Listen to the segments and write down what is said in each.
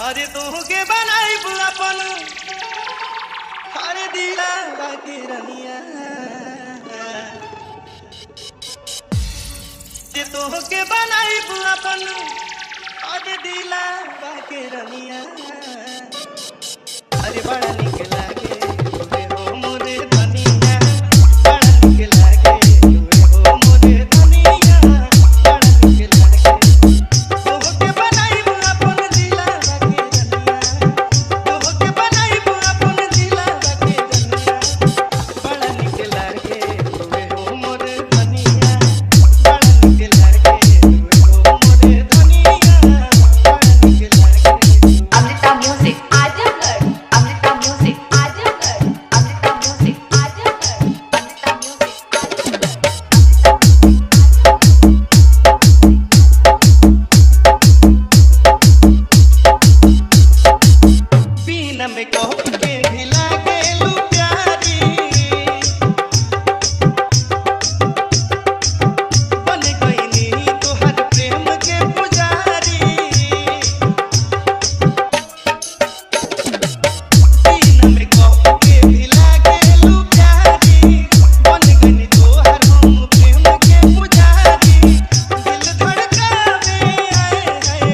अरे तू के बनाई अपन अरे दिला के रनिया जे तू के बनाई अपन अरे दिला के रनिया अरे बड़ा निक लागे तुवे हो मोरे धनिया बड़ा निक लागे तुवे हो मोरे धनिया बड़ा निक लागे तू के बनाई अपन दिला के रनिया तू के बनाई अपन दिला के रनिया बड़ा निक लागे तुवे हो मोरे धनिया बड़ा निक लागे तुवे हो मोरे धनिया बड़ा निक लागे Amrita music Azamgarh Amrita music Azamgarh Amrita music Azamgarh Amrita music बीन में कह के ढिला गेलू प्यारी बन गईनी तोहर प्रेम के पुजारी बीन में कह के ढिला गेलू प्यारी बन गईनी तोहर हम प्रेम के पुजारी दिल धड़कावे आए हाय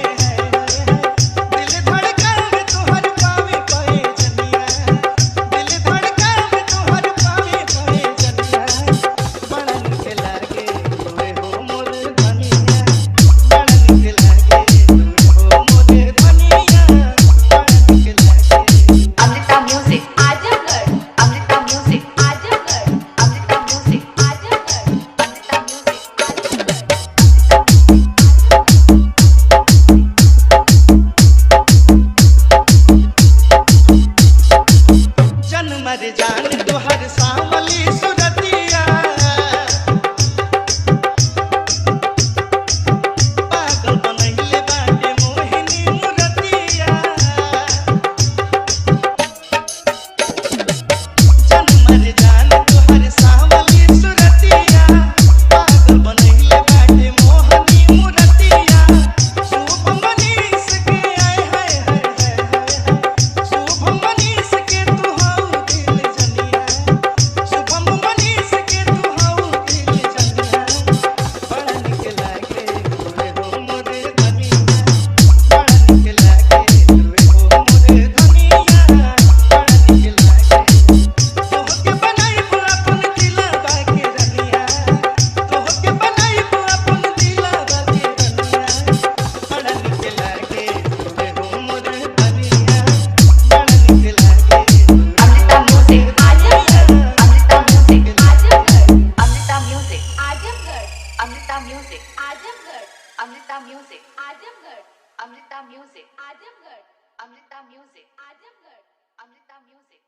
दिल धड़कावे तोहर पावे पाए जनिया दिल धड़कावे तोहर पावे पाए जनिया बड़ा निक लागे तुवे हो मोर धनिया बड़ा निक लागे तुवे हो मोर धनिया बड़ा निक लागे Amrita music Azamgarh Amrita music Azamgarh Amrita music Azamgarh Amrita music जन्म रे जान तोहर सावली सुरतिया पागल बनैले बाटे मोहिनी मुरतिया जन्म रे जान तोहर सावली सुरतिया पागल बनैले बाटे मोहिनी मुरतिया शुभ मनीष के आए हाय हाय शुभ मनीष के तू हौ दिल जनिया शुभम मनीष के तू हौ दिल जनिया बड़ा निक लागे तुवे हो मोरे धनिया बड़ा निक लागे तुवे हो मोरे धनिया बड़ा निक लागे तोहके बनाई अपन दिला के रनिया तोहके बनाई अपन दिला के रनिया बड़ा निक लागे तुवे हो मोरे धनिया बड़ा निक लागे Amrita music Azamgarh Amrita music Azamgarh Amrita music Azamgarh Amrita music Azamgarh Amrita music Azamgarh Amrita music Azamgarh Amrita music Azamgarh Amrita music